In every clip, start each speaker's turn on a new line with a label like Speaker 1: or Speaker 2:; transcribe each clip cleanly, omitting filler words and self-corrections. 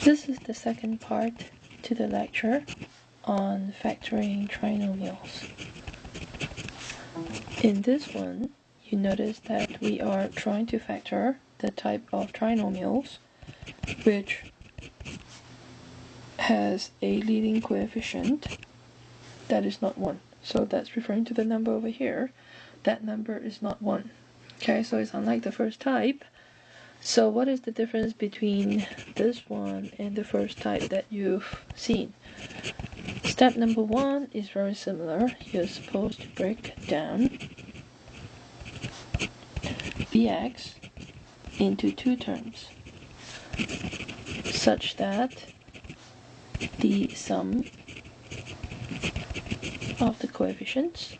Speaker 1: This is the second part to the lecture on factoring trinomials. In this one, you notice that we are trying to factor the type of trinomials which has a leading coefficient that is not 1. So that's referring to the number over here. That number is not 1. Okay, so it's unlike the first type. So what is the difference between this one and the first type that you've seen? Step number 1 is very similar. You're supposed to break down bx into two terms such that the sum of the coefficients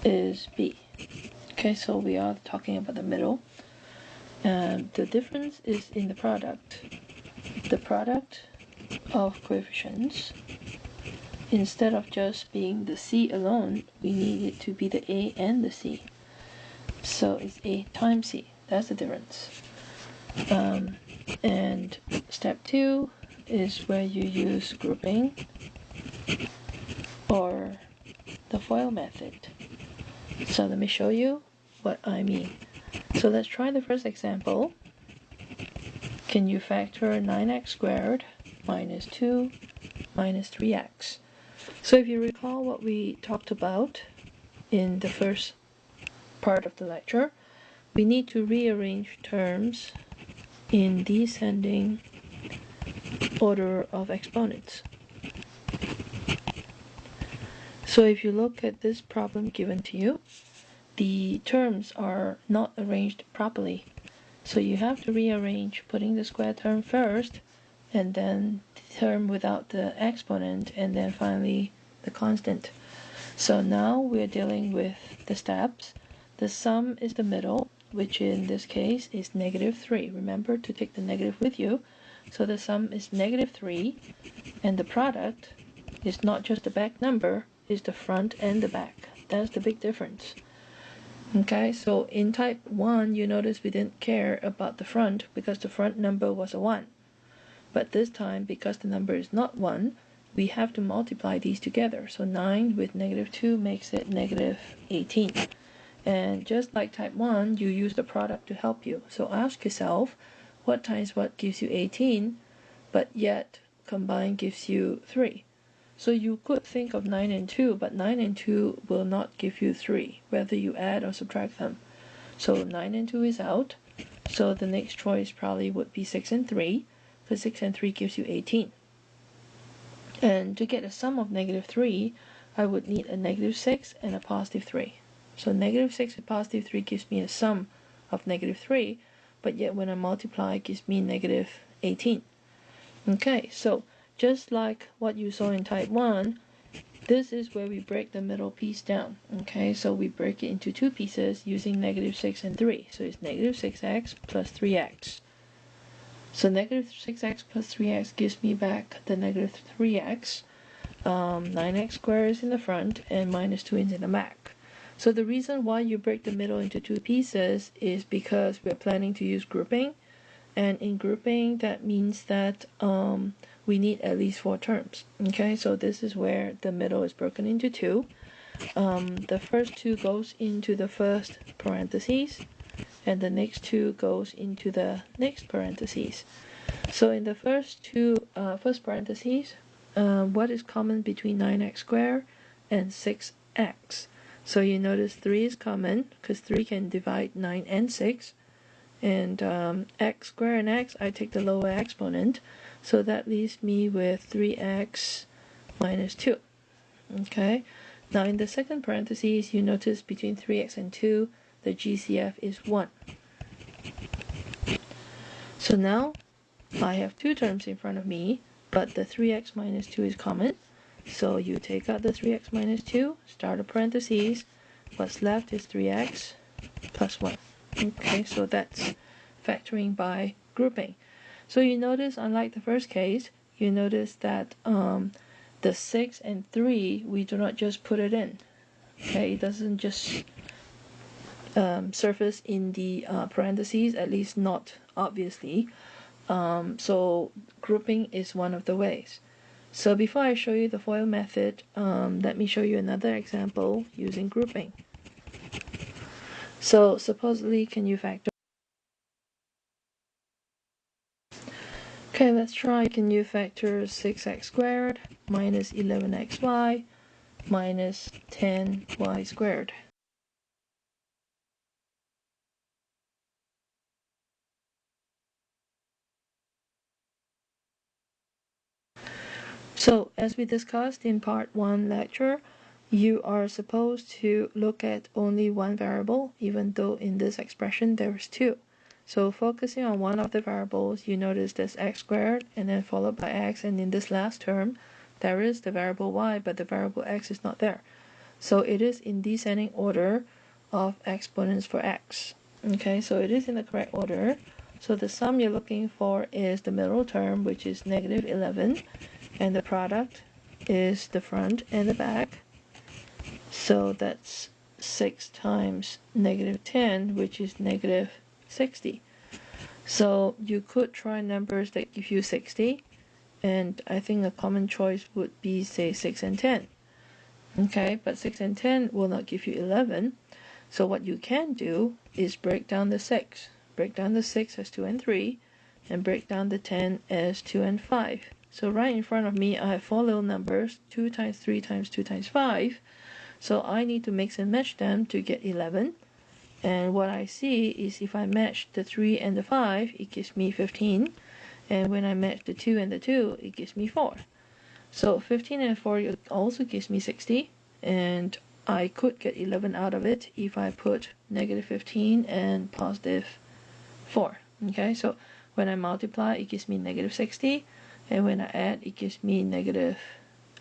Speaker 1: is b. Okay, so we are talking about the middle. The difference is in the product. The product of coefficients, instead of just being the c alone, we need it to be the a and the c. So it's a times c. That's the difference. And step 2 is where you use grouping or the FOIL method. So let me show you what I mean. So let's try the first example. Can you factor 9x squared minus 2 minus 3x? So if you recall what we talked about in the first part of the lecture, we need to rearrange terms in descending order of exponents. So if you look at this problem given to you, the terms are not arranged properly. So you have to rearrange, putting the square term first, and then the term without the exponent, and then finally the constant. So now we're dealing with the steps. The sum is the middle, which in this case is -3. Remember to take the negative with you. So the sum is -3, and the product is not just the back number, it's the front and the back. That's the big difference. Okay, so in type 1, you notice we didn't care about the front because the front number was a 1. But this time, because the number is not 1, we have to multiply these together. So 9 with -2 makes it -18. And just like type 1, you use the product to help you. So ask yourself, what times what gives you 18, but yet combined gives you 3? So you could think of 9 and 2, but 9 and 2 will not give you 3, whether you add or subtract them. So 9 and 2 is out. So the next choice probably would be 6 and 3, because 6 and 3 gives you 18. And to get a sum of -3, I would need a -6 and a +3. So -6 and +3 gives me a sum of -3, but yet when I multiply, it gives me -18. Okay, so just like what you saw in type 1, this is where we break the middle piece down. Okay, so we break it into two pieces using -6 and 3. So it's -6x plus 3x. So -6x plus 3x gives me back the -3x. 9x squared is in the front and -2 is in the back. So the reason why you break the middle into two pieces is because we're planning to use grouping. And in grouping, that means that we need at least 4 terms. Okay, so this is where the middle is broken into two. The first 2 goes into the first parentheses, and the next 2 goes into the next parentheses. So in the first parentheses, what is common between 9x squared and 6x? So you notice 3 is common, because 3 can divide 9 and 6. And x squared and x, I take the lower exponent, so that leaves me with 3x minus 2. Okay, now in the second parentheses, you notice between 3x and 2, the GCF is 1. So now I have 2 terms in front of me, but the 3x minus 2 is common. So you take out the 3x minus 2, start a parentheses, what's left is 3x plus 1. Okay, so that's factoring by grouping. So you notice, unlike the first case, you notice that the 6 and 3, we do not just put it in. Okay, it doesn't just surface in the parentheses, at least not obviously. So grouping is one of the ways. So before I show you the FOIL method, let me show you another example using grouping. So supposedly, can you factor? Okay, let's try. Can you factor 6x squared minus 11xy minus 10y squared? So, as we discussed in part 1 lecture, you are supposed to look at only one variable, even though in this expression there's two. So focusing on one of the variables, you notice there's x squared and then followed by x, and in this last term, there is the variable y, but the variable x is not there. So it is in descending order of exponents for x. Okay, so it is in the correct order. So the sum you're looking for is the middle term, which is negative 11, and the product is the front and the back. So that's 6 times negative 10, which is negative 60. So you could try numbers that give you 60, and I think a common choice would be, say, 6 and 10. Okay, but 6 and 10 will not give you 11. So what you can do is break down the 6. Break down the 6 as 2 and 3, and break down the 10 as 2 and 5. So right in front of me, I have 4 little numbers, 2 times 3 times 2 times 5. So I need to mix and match them to get 11. And what I see is if I match the 3 and the 5, it gives me 15. And when I match the 2 and the 2, it gives me 4. So 15 and 4 also gives me 60. And I could get 11 out of it if I put negative 15 and positive 4. Okay, so when I multiply, it gives me negative 60. And when I add, it gives me negative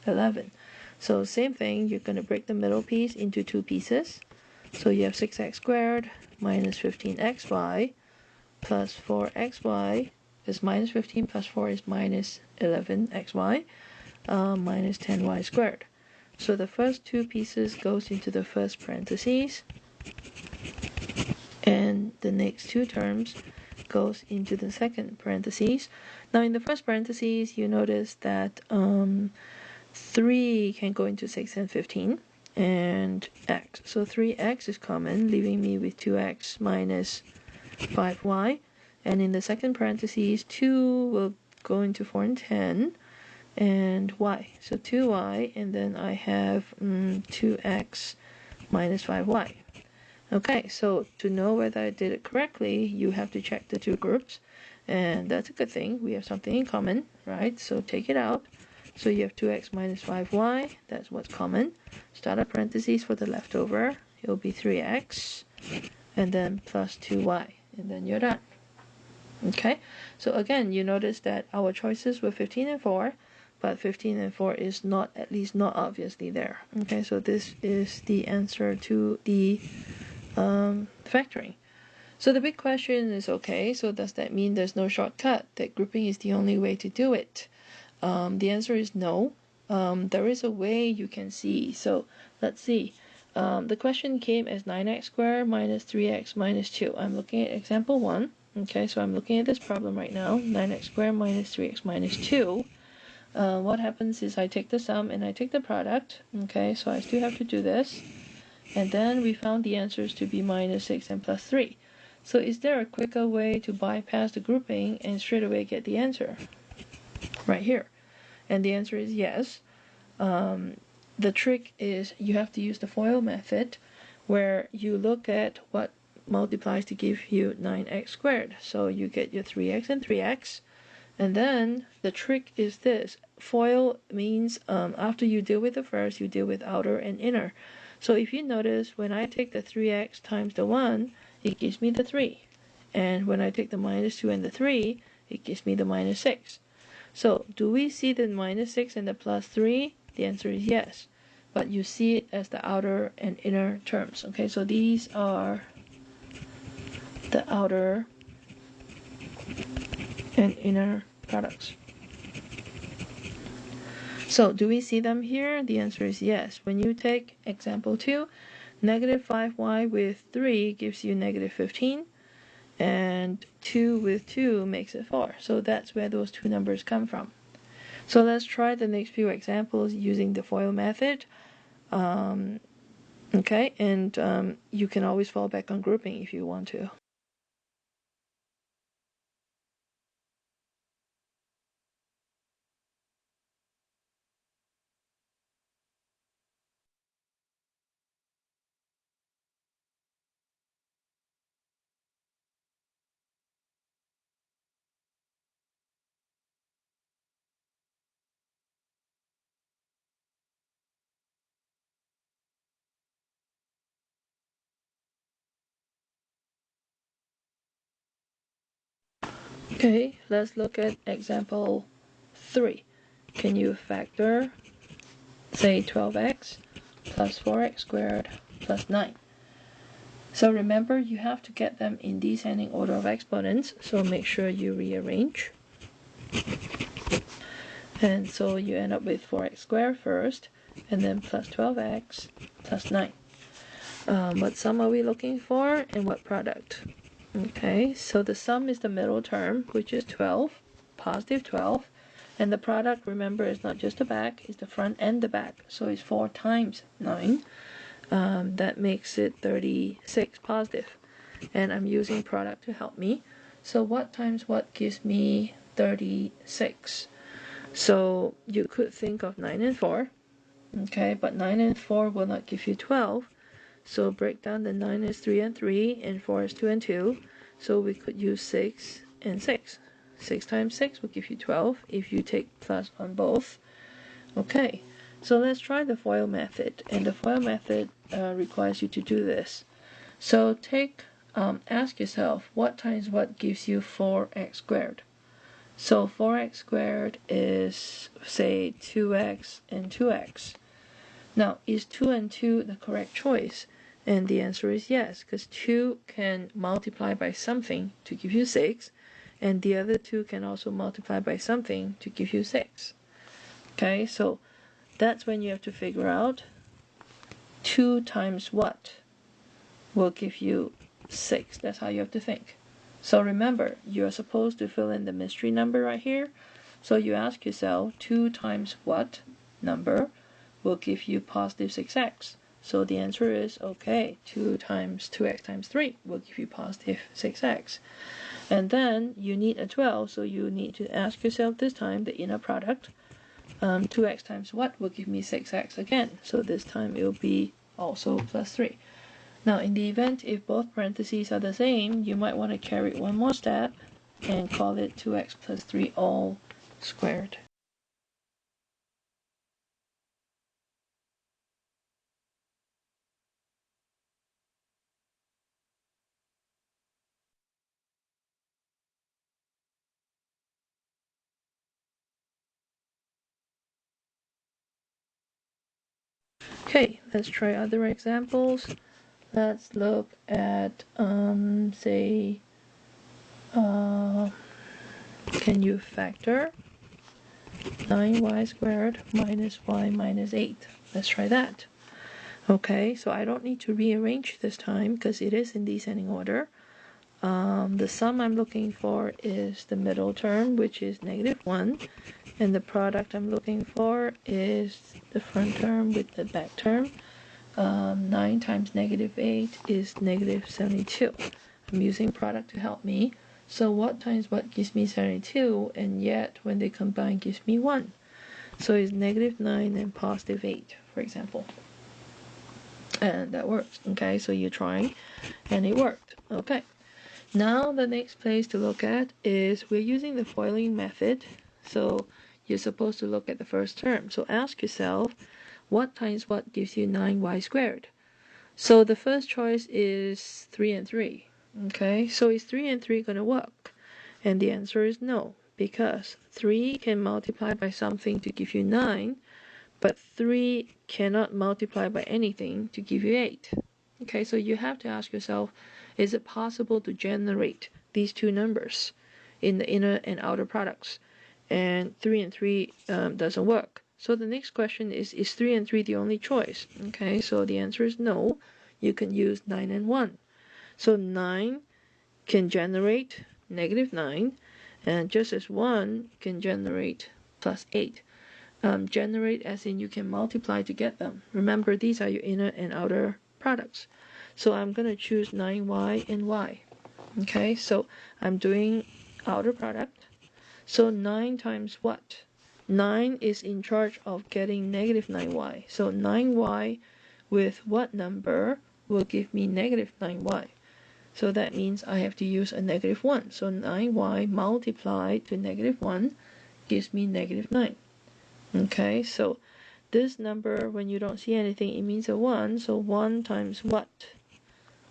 Speaker 1: 11. So same thing, you're going to break the middle piece into two pieces. So you have 6x squared minus 15xy plus 4xy, because minus 15 plus 4 is minus 11xy, minus 10y squared. So the first two pieces goes into the first parentheses, and the next two terms goes into the second parentheses. Now in the first parentheses, you notice that 3 can go into 6 and 15 and x. So 3x is common, leaving me with 2x minus 5y. And in the second parentheses, 2 will go into 4 and 10 and y. So 2y, and then I have 2x minus 5y. Okay, so to know whether I did it correctly, you have to check the two groups. And that's a good thing. We have something in common, right? So take it out. So you have 2x minus 5y. That's what's common. Start a parentheses for the leftover. It will be 3x. And then plus 2y. And then you're done. Okay, so again, you notice that our choices were 15 and 4. But 15 and 4 is not, at least not obviously there. Okay, so this is the answer to the factoring. So the big question is, okay, so does that mean there's no shortcut, that grouping is the only way to do it? The answer is no. There is a way you can see. So let's see. The question came as 9x squared minus 3x minus 2. I'm looking at example 1. Okay, so I'm looking at this problem right now. 9x squared minus 3x minus 2. What happens is I take the sum and I take the product. Okay, so I still have to do this. And then we found the answers to be minus 6 and plus 3. So is there a quicker way to bypass the grouping and straight away get the answer? Right here. And the answer is yes. The trick is you have to use the FOIL method, where you look at what multiplies to give you 9x squared. So you get your 3x and 3x. And then the trick is this. FOIL means after you deal with the first, you deal with outer and inner. So if you notice, when I take the 3x times the 1, it gives me the 3. And when I take the minus 2 and the 3, it gives me the minus 6. So do we see the minus 6 and the plus 3? The answer is yes. But you see it as the outer and inner terms. Okay, so these are the outer and inner products. So do we see them here? The answer is yes. When you take example 2, Negative 5y with 3 gives you negative 15, and 2 with 2 makes it 4. So that's where those two numbers come from. So let's try the next few examples using the FOIL method. Okay, and you can always fall back on grouping if you want to. Okay, let's look at example 3. Can you factor, say, 12x plus 4x squared plus 9? So remember, you have to get them in descending order of exponents, so make sure you rearrange. And so you end up with 4x squared first, and then plus 12x plus 9. What sum are we looking for, and what product? Okay, so the sum is the middle term, which is 12, positive 12. And the product, remember, is not just the back, it's the front and the back. So it's 4 times 9. That makes it 36 positive. And I'm using product to help me. So what times what gives me 36? So you could think of 9 and 4. Okay, but 9 and 4 will not give you 12. So break down the 9 is 3 and 3, and 4 is 2 and 2. So we could use 6 and 6. 6 times 6 will give you 12 if you take plus on both. Okay, so let's try the FOIL method. And the FOIL method requires you to do this. So ask yourself, what times what gives you 4x squared? So 4x squared is, say, 2x and 2x. Now, is 2 and 2 the correct choice? And the answer is yes, because 2 can multiply by something to give you 6, and the other 2 can also multiply by something to give you 6. Okay, so that's when you have to figure out 2 times what will give you 6. That's how you have to think. So remember, you're supposed to fill in the mystery number right here. So you ask yourself, 2 times what number will give you positive 6x? So the answer is, okay, 2 times 2x times 3 will give you positive 6x. And then you need a 12, so you need to ask yourself this time the inner product. 2x times what will give me 6x again? So this time it will be also plus 3. Now in the event if both parentheses are the same, you might want to carry one more step and call it 2x plus 3 all squared. Okay, let's try other examples. Let's look at, say, can you factor 9y squared minus y minus 8? Let's try that. Okay, so I don't need to rearrange this time because it is in descending order. The sum I'm looking for is the middle term, which is negative 1, and the product I'm looking for is the front term with the back term. 9 times negative 8 is negative 72. I'm using product to help me. So what times what gives me 72, and yet when they combine gives me 1. So it's negative 9 and positive 8, for example. And that works. Okay, so you're trying, and it worked. Okay. Now the next place to look at is we're using the foiling method. So you're supposed to look at the first term. So ask yourself, what times what gives you 9y squared? So the first choice is 3 and 3. Okay, so is 3 and 3 going to work? And the answer is no, because 3 can multiply by something to give you 9, but 3 cannot multiply by anything to give you 8. Okay, so you have to ask yourself, is it possible to generate these two numbers in the inner and outer products? And 3 and 3 doesn't work. So the next question is 3 and 3 the only choice? Okay, so the answer is no. you can use 9 and 1. So 9 can generate negative 9, and just as 1 can generate plus 8. Generate as in you can multiply to get them. Remember, these are your inner and outer products. So I'm going to choose 9y and y. Okay, so I'm doing outer product. So 9 times what? 9 is in charge of getting negative 9y. So 9y with what number will give me negative 9y? So that means I have to use a negative 1. So 9y multiplied to negative 1 gives me negative 9. Okay, so this number, when you don't see anything, it means a 1. So 1 times what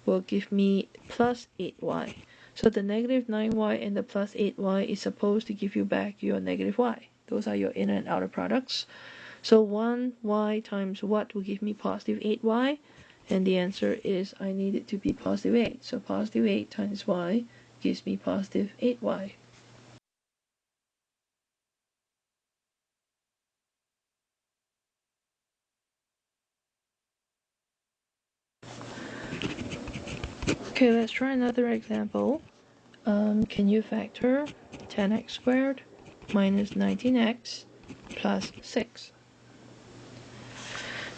Speaker 1: will give me plus 8y. So the negative 9y and the plus 8y is supposed to give you back your negative y. Those are your inner and outer products. So 1y times what will give me positive 8y? And the answer is I need it to be positive 8. So positive 8 times y gives me positive 8y. Okay, let's try another example. Can you factor 10x squared minus 19x plus 6?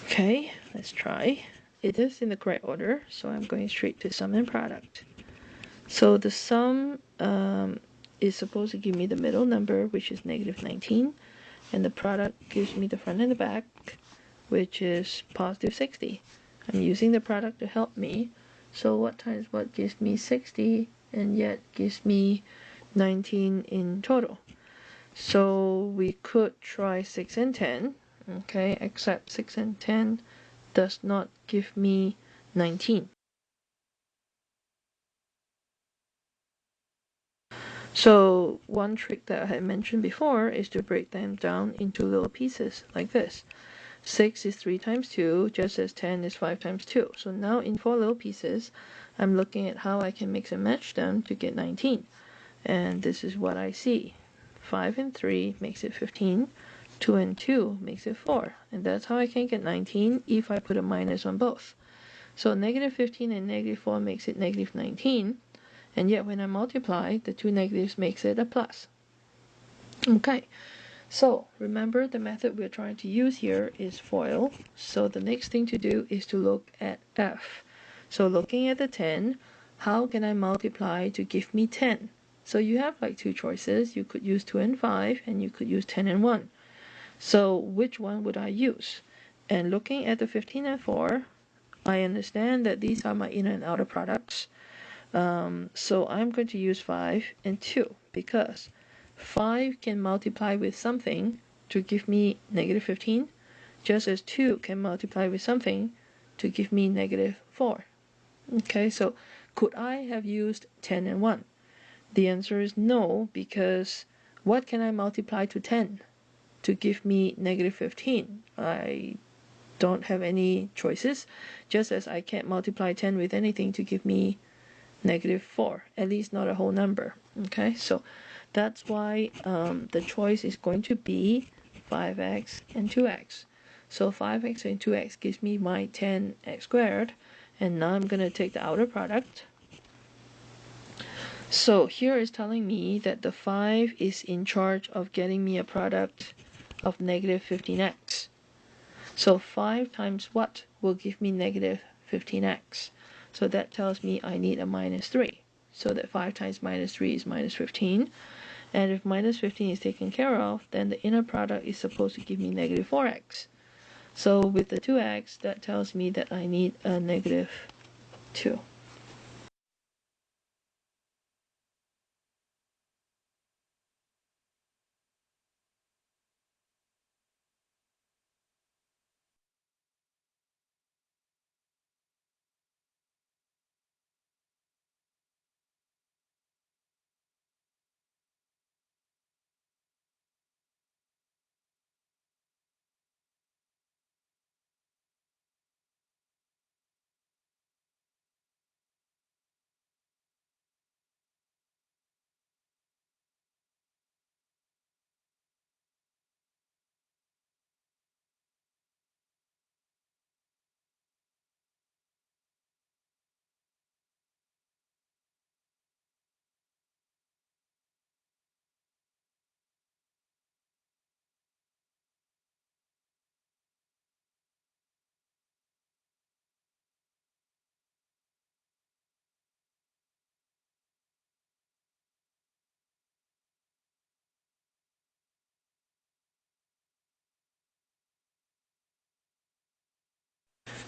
Speaker 1: Okay, let's try. It is in the correct order, so I'm going straight to sum and product. So the sum is supposed to give me the middle number, which is negative 19, and the product gives me the front and the back, which is positive 60. I'm using the product to help me. So what times what gives me 60 and yet gives me 19 in total? So we could try 6 and 10, okay, except 6 and 10 does not give me 19. So one trick that I had mentioned before is to break them down into little pieces like this. 6 is 3 times 2, just as 10 is 5 times 2. So now in 4 little pieces, I'm looking at how I can mix and match them to get 19. And this is what I see. 5 and 3 makes it 15. 2 and 2 makes it 4. And that's how I can get 19 if I put a minus on both. So negative 15 and negative 4 makes it negative 19. And yet when I multiply, the two negatives makes it a plus. Okay, so remember the method we're trying to use here is FOIL. So the next thing to do is to look at F. So looking at the 10, how can I multiply to give me 10? So you have like two choices. You could use 2 and 5, and you could use 10 and 1. So which one would I use? And looking at the 15 and 4, I understand that these are my inner and outer products. So I'm going to use 5 and 2 because 5 can multiply with something to give me negative 15, just as 2 can multiply with something to give me negative 4. Okay, so could I have used 10 and 1? The answer is no, because what can I multiply to 10 to give me negative 15? I don't have any choices, just as I can't multiply 10 with anything to give me negative 4, at least not a whole number. Okay, so that's why the choice is going to be 5x and 2x. So 5x and 2x gives me my 10x squared, and now I'm going to take the outer product. So here is telling me that the 5 is in charge of getting me a product of negative 15x. So 5 times what will give me negative 15x? So that tells me I need a minus 3. So that 5 times minus 3 is minus 15. And if minus 15 is taken care of, then the inner product is supposed to give me negative 4x. So with the 2x, that tells me that I need a negative 2.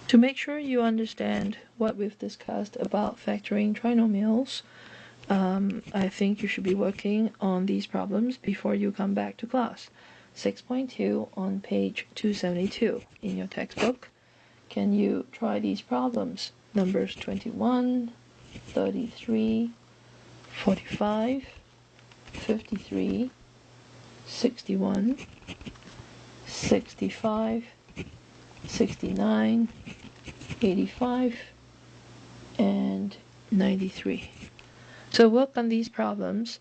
Speaker 1: To make sure you understand what we've discussed about factoring trinomials, I think you should be working on these problems before you come back to class. 6.2 on page 272 in your textbook. Can you try these problems? Numbers 21, 33, 45, 53, 61, 65, 69, 85, and 93. So work on these problems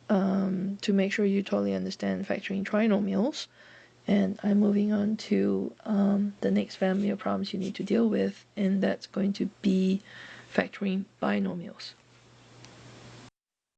Speaker 1: to make sure you totally understand factoring trinomials. And I'm moving on to the next family of problems you need to deal with, and that's going to be factoring binomials.